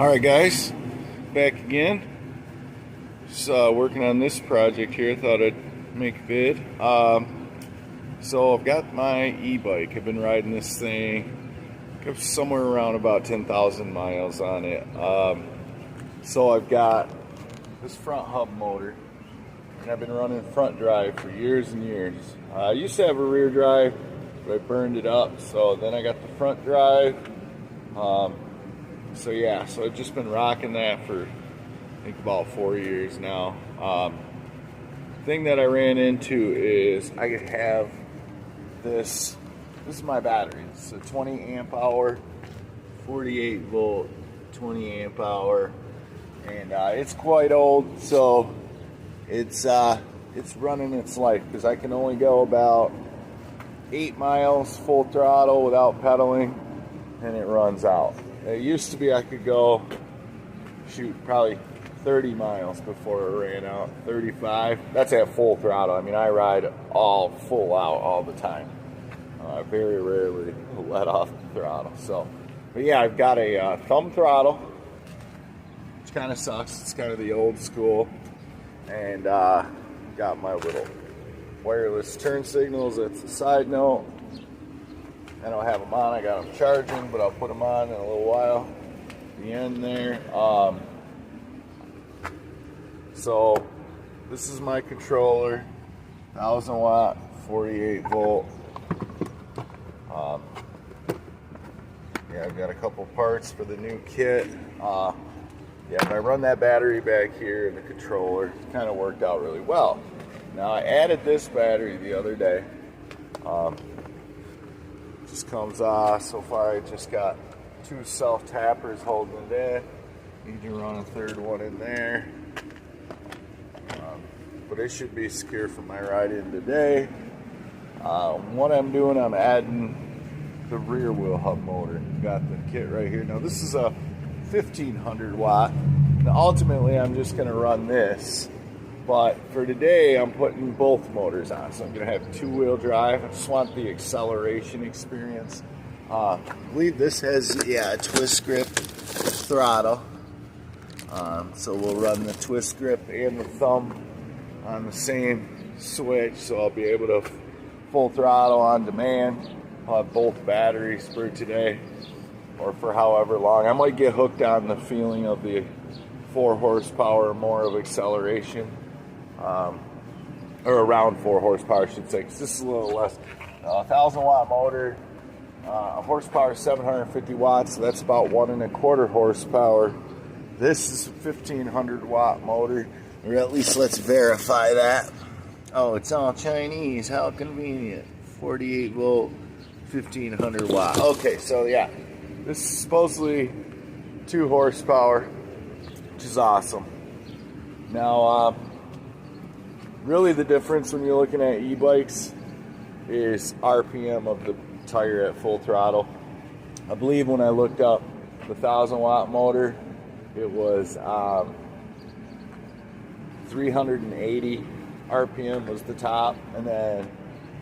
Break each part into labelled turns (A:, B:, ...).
A: Alright guys, back again. Just working on this project here. Thought I'd make a vid. So I've got my e-bike. I've been riding this thing. Got somewhere around about 10,000 miles on it. So I've got this front hub motor, and I've been running front drive for years and years. I used to have a rear drive, but I burned it up. So then I got the front drive. So yeah, so I've just been rocking that for I think about 4 years now. Thing that I ran into is I could have this is my battery. It's a 20 amp hour, 48 volt, 20 amp hour, and it's quite old, so it's running its life because I can only go about 8 miles full throttle without pedaling, and it runs out. It used to be I could go, shoot, probably 30 miles before it ran out, 35. That's at full throttle. I mean, I ride all full out all the time. I very rarely let off the throttle. So, but yeah, I've got a thumb throttle, which kind of sucks. It's kind of the old school. And got my little wireless turn signals. That's a side note. I don't have them on. I got them charging, but I'll put them on in a little while. The end there. So this is my controller, 1000 watt, 48 volt. Yeah, I've got a couple parts for the new kit. Yeah, if I run that battery back here in the controller, it kind of worked out really well. Now I added this battery the other day. Just comes off. So far I just got 2 self tappers holding it in. Need to run a third one in there. But it should be secure for my ride in today. What I'm doing, I'm adding the rear wheel hub motor. Got the kit right here. Now this is a 1500 watt. Now ultimately I'm just gonna run this, but for today I'm putting both motors on. So I'm gonna have 2-wheel drive. I just want the acceleration experience. I believe this has, yeah, a twist grip throttle. So we'll run the twist grip and the thumb on the same switch, so I'll be able to full throttle on demand. I'll have both batteries for today or for however long. I might get hooked on the feeling of the 4 horsepower more of acceleration, or around 4 horsepower I should say, because this is a little less. 1000 watt motor, horsepower 750 watts, so that's about 1.25 horsepower. This is a 1500 watt motor, or at least let's verify that. Oh, it's all Chinese, how convenient. 48 volt, 1500 watt. Okay, so yeah, this is supposedly 2 horsepower, which is awesome. Now, really the difference when you're looking at e-bikes is RPM of the tire at full throttle. I believe when I looked up the 1000 watt motor, it was 380 RPM was the top, and then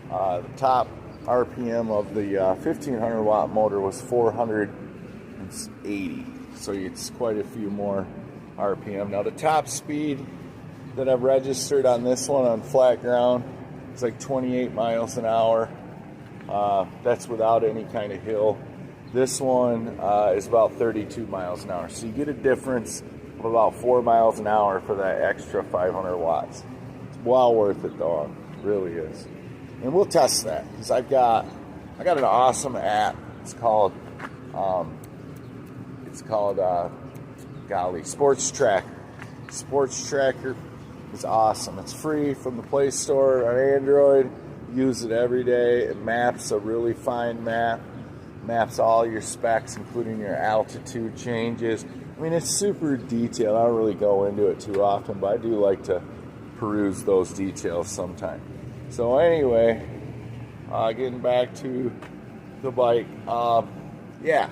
A: the top RPM of the 1500 watt motor was 480, so it's quite a few more RPM. Now the top speed that I've registered on this one on flat ground is like 28 miles an hour. That's without any kind of hill. This one is about 32 miles an hour, so you get a difference of about 4 miles an hour for that extra 500 watts. It's well worth it though, it really is. And we'll test that because I got an awesome app. It's called golly, Sports Tracker. Sports Tracker is awesome. It's free from the Play Store on Android. Use it every day. It maps a really fine map. Maps all your specs, including your altitude changes. I mean, it's super detailed. I don't really go into it too often, but I do like to peruse those details sometime. So anyway, getting back to the bike. Yeah,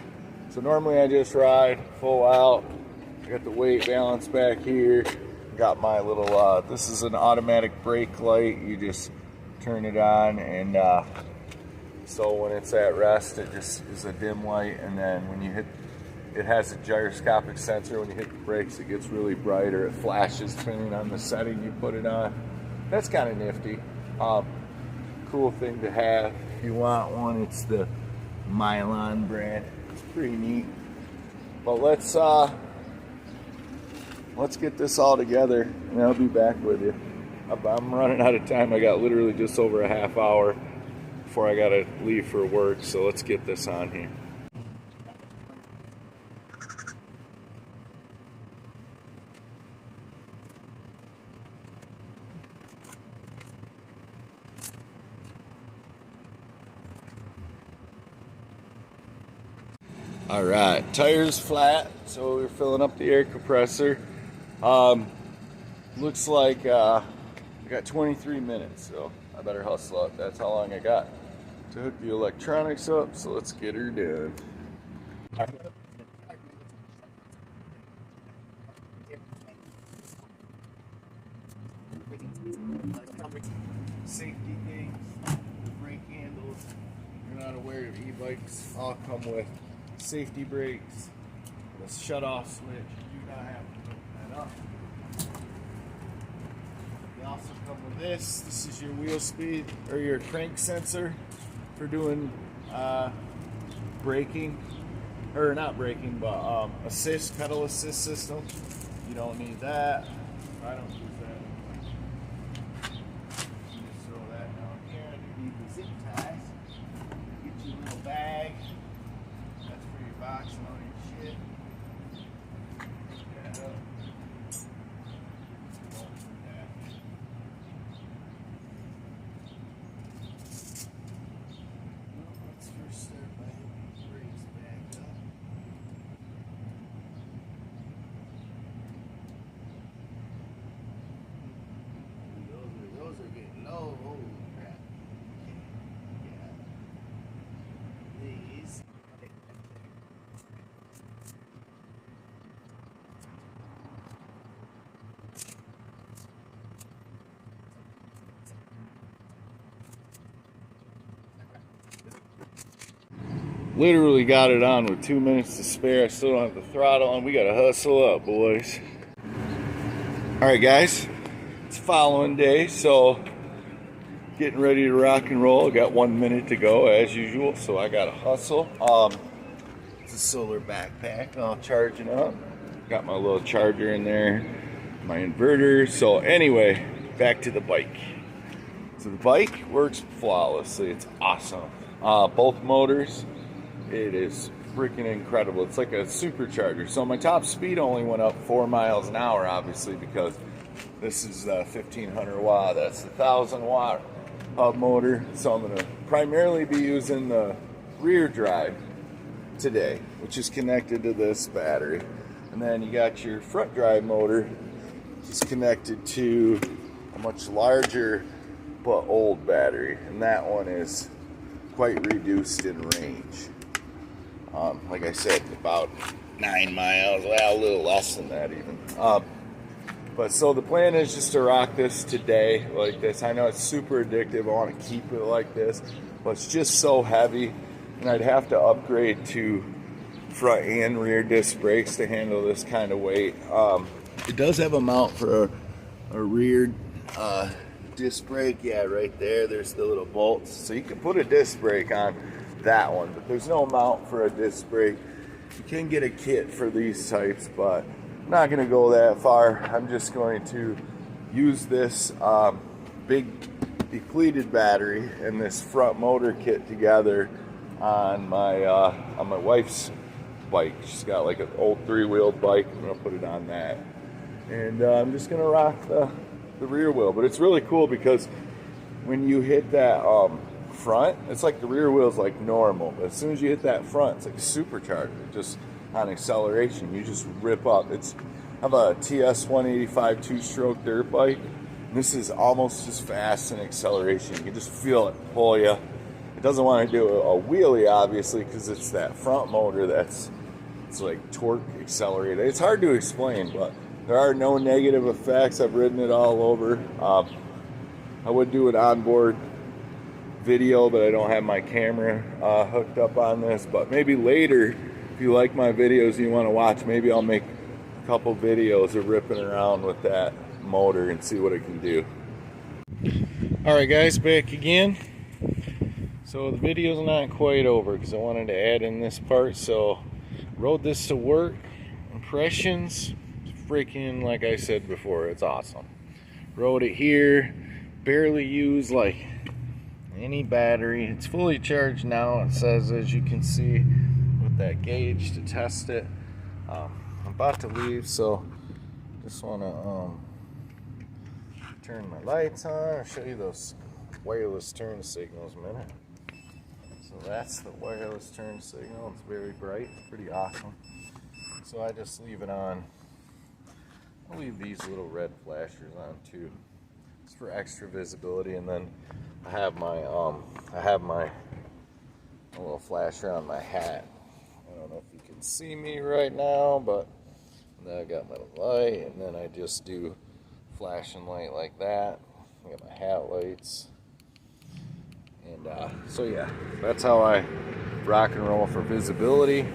A: so normally I just ride full out. I got the weight balance back here. Got my little, this is an automatic brake light. You just turn it on, and so when it's at rest, it just is a dim light, and then when you hit It has a gyroscopic sensor. When you hit the brakes, it gets really bright, or it flashes depending on the setting you put it on. That's kind of nifty. Cool thing to have. If you want one, it's the Mylon brand. It's pretty neat. But let's get this all together, and I'll be back with you. I'm running out of time. I got literally just over a half hour before I gotta leave for work, so let's get this on here. All right, tires flat, so we're filling up the air compressor. Looks like I got 23 minutes, so I better hustle up. That's how long I got to hook the electronics up, so let's get her done. Safety things, the brake handles. If you're not aware of e-bikes, all come with safety brakes, the shut-off switch. You do not have to open that up. They also come with this. This is your wheel speed, or your crank sensor for doing braking, or not braking, but assist, pedal assist system. You don't need that. I don't use that. You just throw that down here underneath the zip ties. Get you a little bag. That's for your box and all your shit. Pick that up. Let's first start by hitting the brakes back up. Those are getting low. Holy crap. Yeah. These. Literally got it on with 2 minutes to spare. I still don't have the throttle on. We gotta hustle up, boys. All right, guys. It's following day, so getting ready to rock and roll. Got 1 minute to go as usual, so I gotta hustle. It's a solar backpack, all charging up. Got my little charger in there, my inverter. So anyway, back to the bike. So the bike works flawlessly. It's awesome. Both motors, it is freaking incredible. It's like a supercharger. So my top speed only went up 4 miles an hour, obviously, because this is 1500 watt. That's the 1000 watt hub motor. So I'm going to primarily be using the rear drive today, which is connected to this battery. And then you got your front drive motor, which is connected to a much larger but old battery. And that one is quite reduced in range. Like I said, about 9 miles, well, a little less than that even. But so the plan is just to rock this today like this. I know it's super addictive. I want to keep it like this, but it's just so heavy, and I'd have to upgrade to front and rear disc brakes to handle this kind of weight. It does have a mount for a rear disc brake. Yeah, right there. There's the little bolts, so you can put a disc brake on that one, but there's no mount for a disc brake. You can get a kit for these types, but I'm not going to go that far. I'm just going to use this big depleted battery and this front motor kit together on my wife's bike. She's got like an old 3-wheeled bike. I'm going to put it on that, and I'm just going to rock the rear wheel. But it's really cool because when you hit that front, it's like the rear wheel's like normal, but as soon as you hit that front, it's like a supercharger. Just on acceleration, you just rip up. I have a TS 185 2-stroke dirt bike, and this is almost as fast in acceleration. You can just feel it pull you. It doesn't want to do a wheelie, obviously, because it's that front motor it's like torque accelerated. It's hard to explain, but there are no negative effects. I've ridden it all over. I would do an onboard video, but I don't have my camera hooked up on this. But maybe later if you like my videos and you want to watch, maybe I'll make a couple videos of ripping around with that motor and see what it can do. Alright guys, back again. So the video's not quite over because I wanted to add in this part. So rode this to work. Impressions, freaking, like I said before, it's awesome. Rode it here, barely used like any battery. It's fully charged now, it says, as you can see with that gauge to test it. I'm about to leave, so just want to turn my lights on. I'll show you those wireless turn signals a minute. So that's the wireless turn signal. It's very bright, pretty awesome. So I just leave it on. I'll leave these little red flashers on too, just for extra visibility. And then I have my little flasher on my hat. I don't know if you can see me right now, but then I got my light, and then I just do flashing light like that. I got my hat lights. And so yeah, that's how I rock and roll for visibility.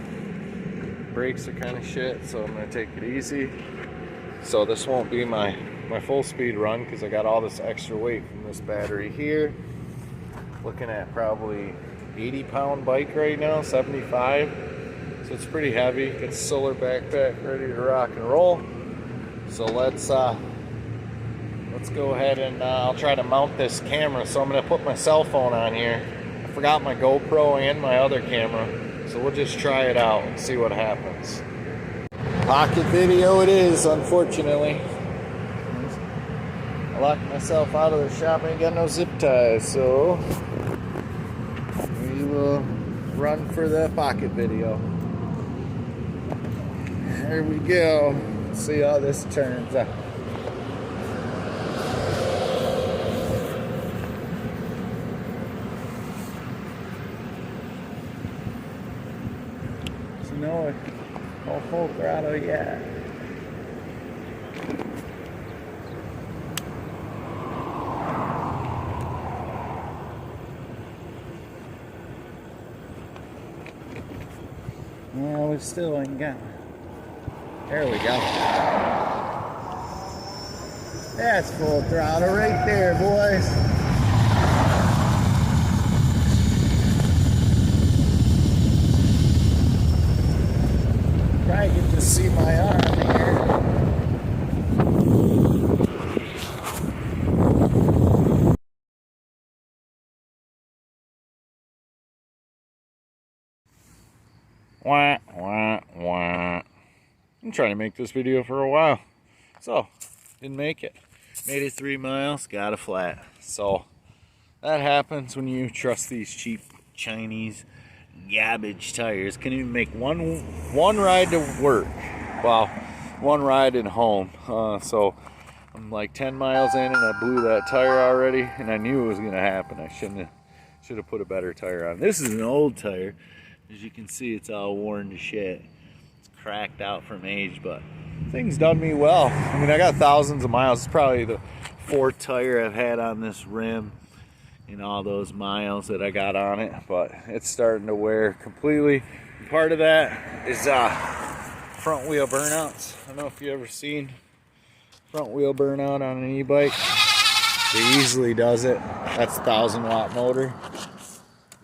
A: Brakes are kind of shit, so I'm gonna take it easy. So this won't be my full speed run because I got all this extra weight from this battery here. Looking at probably 80-pound bike right now, 75. So it's pretty heavy. Got solar backpack ready to rock and roll. So let's go ahead and I'll try to mount this camera. So I'm gonna put my cell phone on here. I forgot my GoPro and my other camera, so we'll just try it out and see what happens. Pocket video it is, unfortunately. I locked myself out of the shop. I ain't got no zip ties, so we will run for the pocket video. There we go. Let's see how this turns out. No full throttle yet. Well, we still ain't got. There we go. That's full throttle right there, boys. I get to see my arm here. Wah, wah, wah. I'm trying to make this video for a while. So, didn't make it. Made it 3 miles, got a flat. So, that happens when you trust these cheap Chinese garbage tires. Can even make one ride to work. Well, one ride and home. So I'm like 10 miles in and I blew that tire already, and I knew it was gonna happen. I should have put a better tire on. This is an old tire. As you can see, it's all worn to shit. It's cracked out from age, but things done me well. I mean, I got thousands of miles. It's probably the 4th tire I've had on this rim in all those miles that I got on it, but it's starting to wear completely. And part of that is front wheel burnouts. I don't know if you ever seen front wheel burnout on an e-bike. It easily does it. That's a 1,000-watt motor.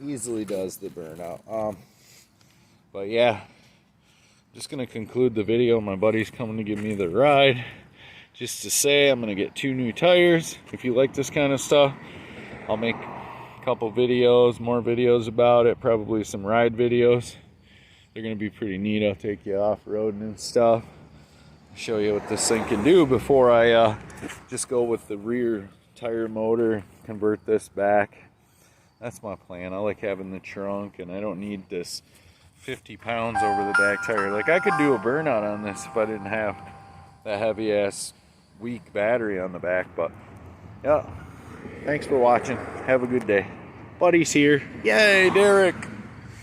A: Easily does the burnout. But yeah, just gonna conclude the video. My buddy's coming to give me the ride. Just to say, I'm gonna get 2 new tires. If you like this kind of stuff, I'll make a couple videos, more videos about it, probably some ride videos. They're gonna be pretty neat. I'll take you off-roading and stuff. Show you what this thing can do before I just go with the rear tire motor, convert this back. That's my plan. I like having the trunk, and I don't need this 50 pounds over the back tire. Like, I could do a burnout on this if I didn't have that heavy-ass weak battery on the back, but yeah. Thanks for watching. Have a good day. Buddy's here. Yay, Derek!